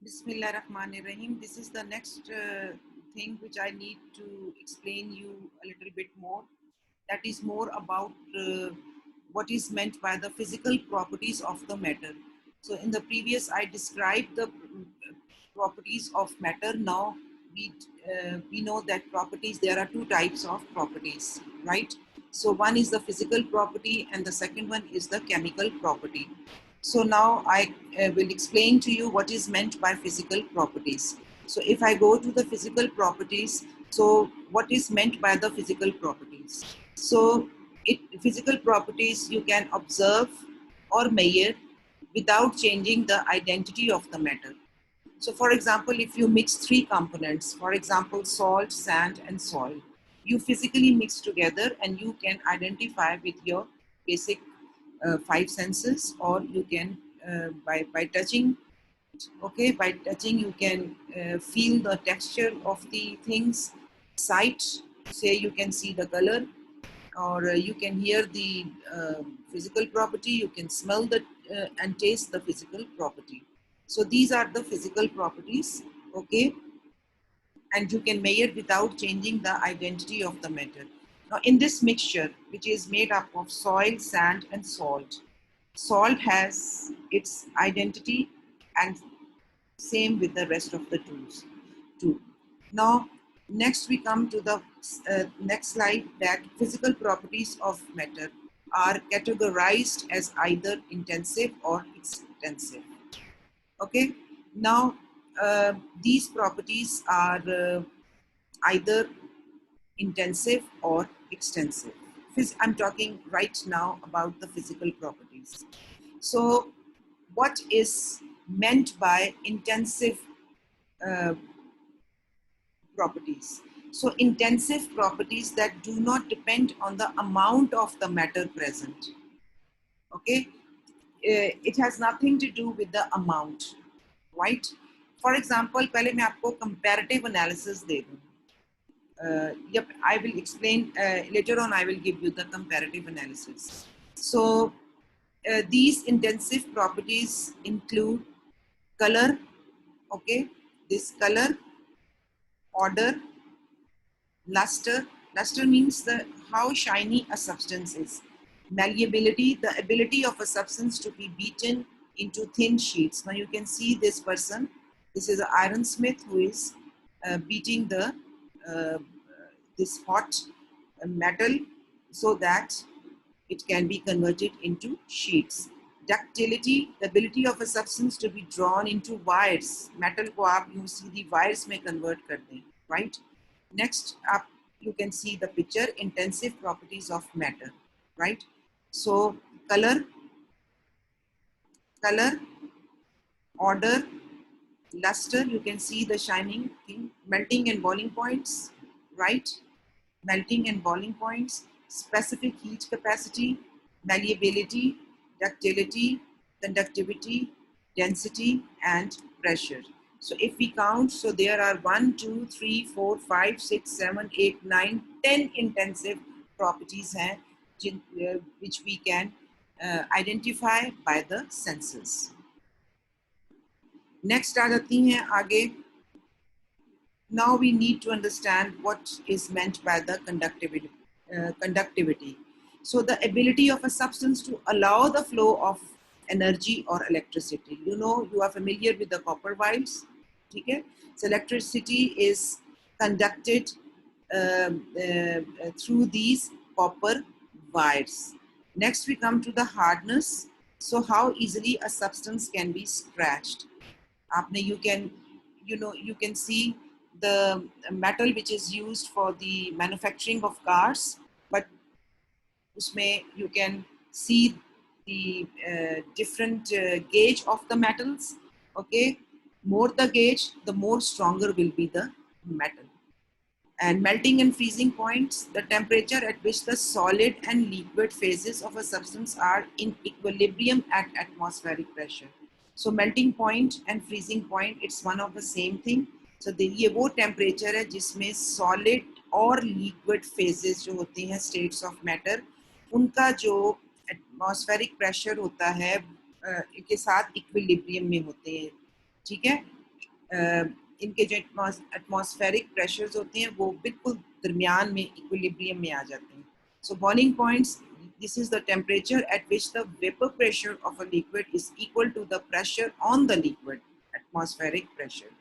Bismillah Rahman Rahim. This is the next thing which I need to explain you a little bit more. That is more about what is meant by the physical properties of the matter. So in the previous, I described the properties of matter. Now we know that properties, there are two types of properties, right? So one is the physical property and the second one is the chemical property. So now I will explain to you what is meant by physical properties. So if I go to the physical properties, so what is meant by the physical properties? So physical properties you can observe or measure without changing the identity of the matter. So for example, if you mix three components, for example, salt, sand, and soil, you physically mix together and you can identify with your basic five senses, or you can by touching. Okay, by touching you can feel the texture of the things. Sight, say you can see the color, or you can hear the physical property, you can smell the and taste the physical property. So these are the physical properties, okay, and you can measure without changing the identity of the matter. Now in this mixture, which is made up of soil, sand, and salt, salt has its identity, and same with the rest of the tools too. Now, next we come to the next slide, that physical properties of matter are categorized as either intensive or extensive. Okay. Now, these properties are either intensive or extensive. I'm talking right now about the physical properties. So, what is meant by intensive uh, properties? So intensive properties that do not depend on the amount of the matter present. Okay, it has nothing to do with the amount, right? For example, पहले मैं आपको comparative analysis दे दूँ. Yep, I will explain later on. I will give you the comparative analysis. So these intensive properties include color. Okay, this color, odor, luster. Luster means the how shiny a substance is. Malleability, the ability of a substance to be beaten into thin sheets. Now you can see this person. This is an ironsmith who is beating the uh, this hot metal so that it can be converted into sheets. Ductility, the ability of a substance to be drawn into wires. Metal को आप यूं सीधी wires में convert कर दें, right? Next up, you can see the picture, intensive properties of matter, right? So color, odor, luster, you can see the shining thing, melting and boiling points, right? Melting and boiling points, specific heat capacity, malleability, ductility, conductivity, density, and pressure. So if we count, so there are 1, 2, 3, 4, 5, 6, 7, 8, 9, 10 intensive properties हैं, which we can identify by the senses. Next आ जाती हैं आगे. Now we need to understand what is meant by the conductivity. So the ability of a substance to allow the flow of energy or electricity. You know, you are familiar with the copper wires. Okay? So electricity is conducted through these copper wires. Next we come to the hardness. So how easily a substance can be scratched. You can, you can see the metal which is used for the manufacturing of cars, but usme you can see the different gauge of the metals. Okay, more the gauge, the more stronger will be the metal. And melting and freezing points, the temperature at which the solid and liquid phases of a substance are in equilibrium at atmospheric pressure. So melting point and freezing point, it's one of the same thing. So ये वो temperature है जिसमें solid और liquid phases जो होती हैं states of matter, उनका जो atmospheric pressure होता है के साथ equilibrium में होते हैं. ठीक है? इनके जो एटमॉस्फेरिक प्रेशर्स होते हैं वो बिल्कुल दरमियान में इक्विलिब्रियम में आ जाते हैं. So boiling points, this is the temperature at which the vapor pressure of a liquid is equal to the pressure on the liquid, atmospheric pressure.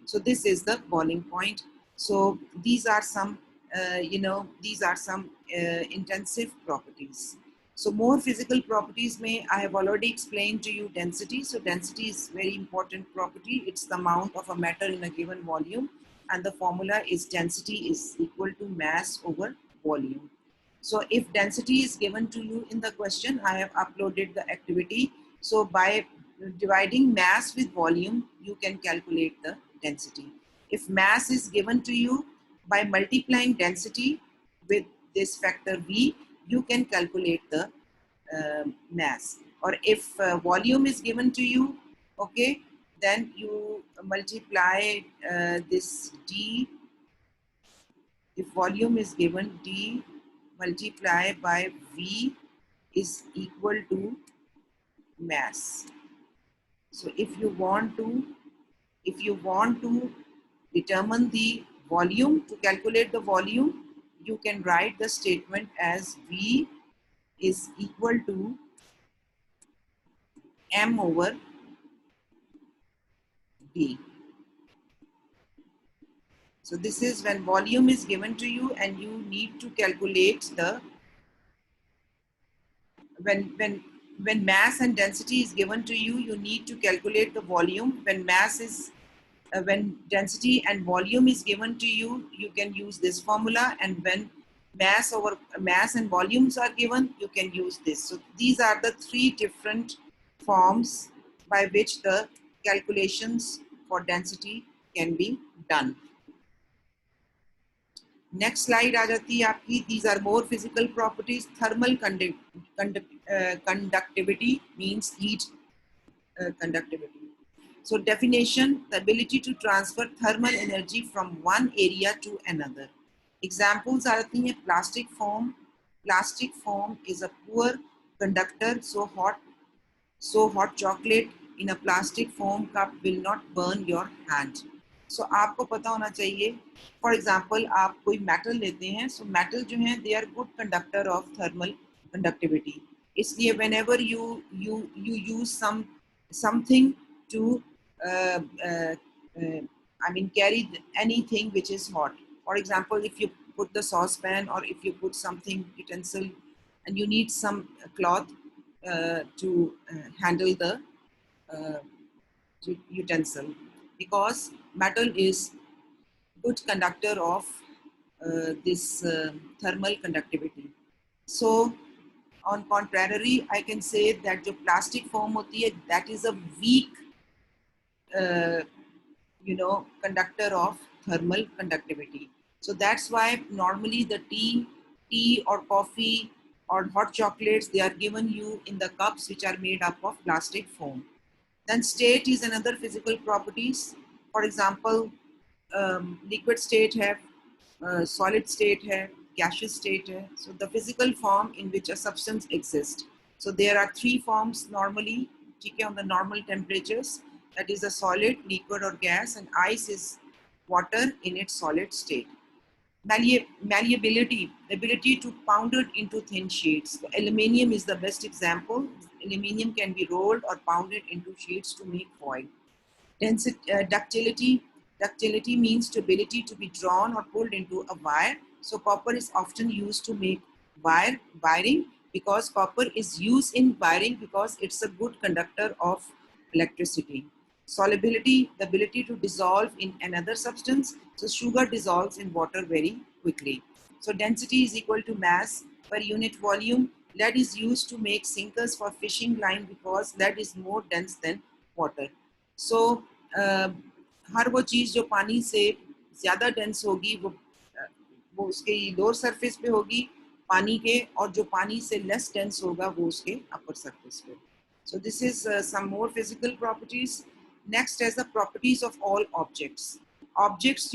So this is the boiling point. So these are some, these are some intensive properties. So more physical properties may, I have already explained to you density. So density is very important property. It's the amount of a matter in a given volume, and the formula is density is equal to mass over volume. So if density is given to you in the question, I have uploaded the activity. So by dividing mass with volume, you can calculate the density. If mass is given to you, by multiplying density with this factor V, you can calculate the mass. Or if volume is given to you, okay, then you multiply this D. If volume is given, D multiply by V is equal to mass. So if you want to determine the volume, to calculate the volume, you can write the statement as V is equal to M over D. So this is when volume is given to you and you need to calculate the, when mass and density is given to you, you need to calculate the volume. When mass is when density and volume is given to you, you can use this formula, and when mass and volumes are given, you can use this. So these are the three different forms by which the calculations for density can be done. Next slide आ जाती है आपकी. These are more physical properties. Thermal conductivity means heat conductivity. So definition, the ability to transfer thermal energy from one area to another. Examples are plastic foam. Plastic foam is a poor conductor, so hot chocolate in a plastic foam cup will not burn your hand. So आपको पता होना चाहिए, for example आप कोई metal लेते हैं, so metal जो हैं they are good conductor of thermal conductivity. इसलिए whenever you use something to carry anything which is hot. For example, if you put the saucepan or if you put something utensil and you need some cloth to handle the utensil, because metal is good conductor of this thermal conductivity. So on contrary, I can say that जो plastic foam होती है, that is a weak conductor of thermal conductivity. So that's why normally the tea or coffee or hot chocolates, they are given you in the cups which are made up of plastic foam. Then state is another physical properties. For example, liquid state है, solid state है, gaseous state है. So the physical form in which a substance exists. So there are three forms normally, on the normal temperatures. That is a solid, liquid or gas, and ice is water in its solid state. Malleability, the ability to pound it into thin sheets. So aluminium is the best example. Aluminium can be rolled or pounded into sheets to make foil. Ductility. Ductility means the ability to be drawn or pulled into a wire. So copper is often used to make wiring, because copper is used in wiring because it's a good conductor of electricity. Solubility, the ability to dissolve in another substance. So sugar dissolves in water very quickly. So density is equal to mass per unit volume. Lead is used to make sinkers for fishing line because lead is more dense than water. So हर वो चीज़ जो पानी से ज़्यादा dense होगी वो उसके lower surface पे होगी पानी के, और जो पानी से लेस डेंस होगा वो उसके अपर सरफेस पे. So this is some more physical properties. Next is the properties of all objects. Objects,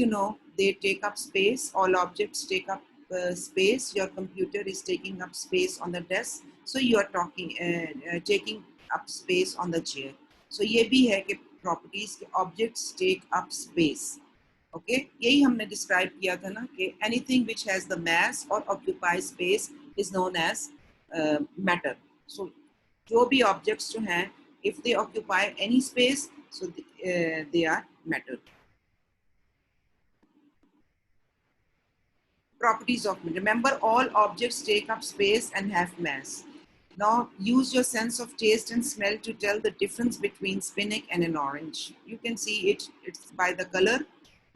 they take up space. All objects take up space. Your computer is taking up space on the desk, so you are taking up space on the chair. So ये भी है कि properties के objects take up space. Okay, यही हमने describe किया था ना कि anything which has the mass or occupies space is known as matter. So जो भी objects जो हैं, if they occupy any space, so they are matter. Properties of matter. Remember, all objects take up space and have mass. Now use your sense of taste and smell to tell the difference between spinach and an orange. You can see it's by the color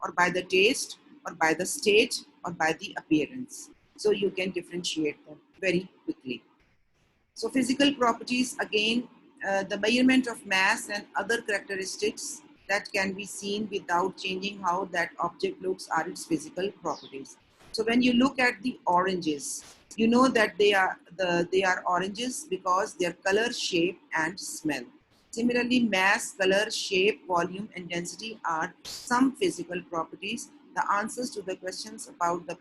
or by the taste or by the state or by the appearance. So you can differentiate them very quickly. So physical properties, again, the measurement of mass and other characteristics that can be seen without changing how that object looks are its physical properties. So when you look at the oranges, you know that they are oranges because their color, shape, and smell. Similarly, mass, color, shape, volume, and density are some physical properties. The answers to the questions about the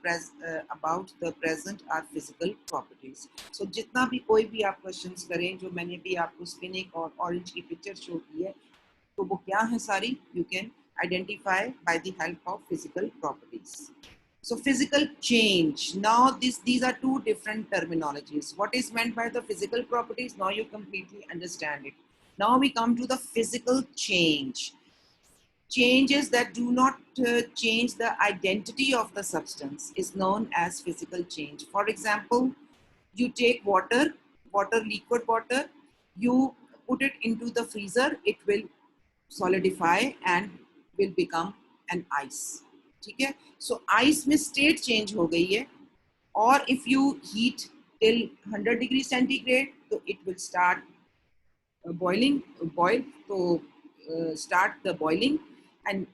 present are physical properties. So जितना भी कोई भी आप questions करें, जो मैंने भी आपको spinach और orange की picture show की है, तो वो क्या है सारी? You can identify by the help of physical properties. So physical change. Now these are two different terminologies. What is meant by the physical properties? Now you completely understand it. Now we come to the physical change. Changes that do not change the identity of the substance is known as physical change. For example, you take water, liquid water, you put it into the freezer, it will solidify and will become an ice. ठीक है? So ice में state change हो गई है, or if you heat till 100 degrees centigrade, so it will start boil, so start the boiling, and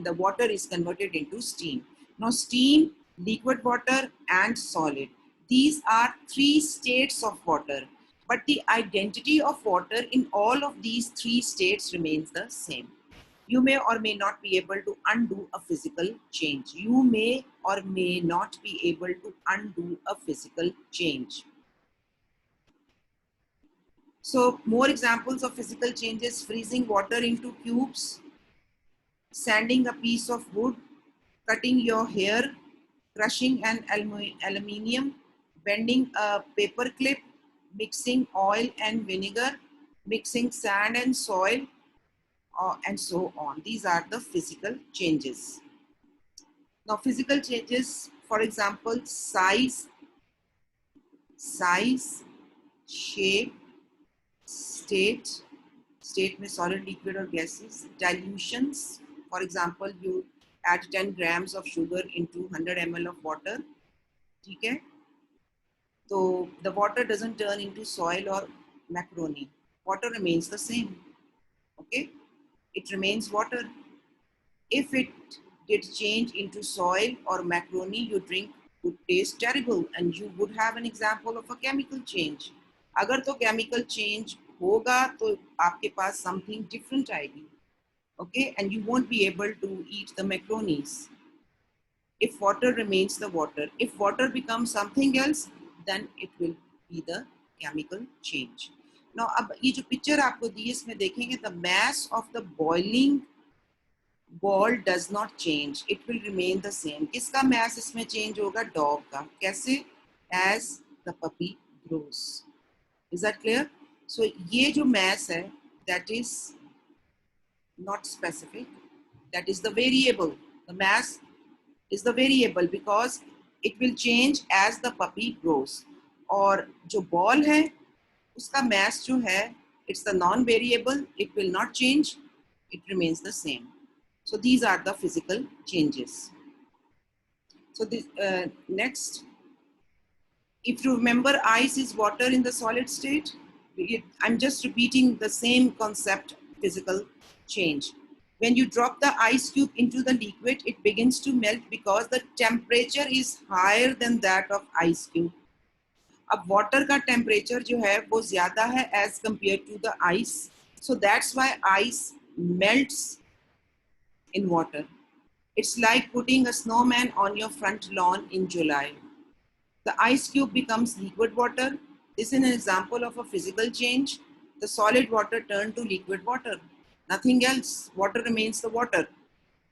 the water is converted into steam. Now steam, liquid water, and solid. These are three states of water, but the identity of water in all of these three states remains the same. You may or may not be able to undo a physical change. You may or may not be able to undo a physical change. So more examples of physical changes: freezing water into cubes, sanding a piece of wood, cutting your hair, crushing an aluminium, bending a paper clip, mixing oil and vinegar, mixing sand and soil, and so on. These are the physical changes. Now physical changes, for example, size, shape, state में solid, liquid और gases. Dilutions, for example, you add 10 grams of sugar into 100 ml of water. ठीक है? So the water doesn't turn into soil or macaroni. Water remains the same. Okay? It remains water. If it did change into soil or macaroni, you drink would taste terrible, and you would have an example of a chemical change. अगर तो chemical change होगा तो आपके पास something different आएगी, okay, and you won't be able to eat the macaronis. If water remains the water, if water becomes something else, then it will be the chemical change. Now अब ये जो picture आपको दी है इसमें देखेंगे the mass of the boiling ball does not change, it will remain the same. किसका mass इसमें change होगा? Dog का. कैसे? As the puppy grows. Is that clear? So ये जो mass है, that is not specific, that is the variable. The mass is the variable because it will change as the puppy grows. और जो ball है उसका mass जो है, it's the non-variable, it will not change, it remains the same. So these are the physical changes. So this, next, if you remember, ice is water in the solid state. I'm just repeating the same concept, physical change. When you drop the ice cube into the liquid, it begins to melt because the temperature is higher than that of ice cube. अब water का temperature जो है वो ज़्यादा है as compared to the ice. So that's why ice melts in water. It's like putting a snowman on your front lawn in July. The ice cube becomes liquid water. This is an example of a physical change. The solid water turned to liquid water. Nothing else. Water remains the water.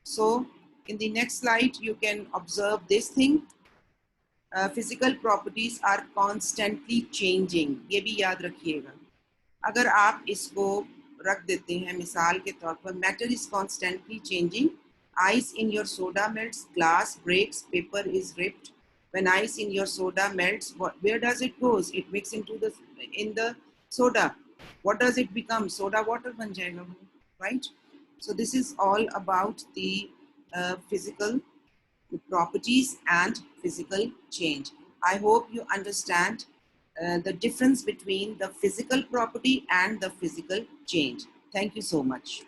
So in the next slide, you can observe this thing. Physical properties are constantly changing. ये भी याद रखिएगा. अगर आप इसको रख देते हैं मिसाल के तौर पर, matter is constantly changing. Ice in your soda melts, glass breaks, paper is ripped. When ice in your soda melts, where does it goes? It mixes into the soda. What does it become? Soda water बन जाएगा, right? So this is all about the physical properties and physical change. I hope you understand the difference between the physical property and the physical change. Thank you so much.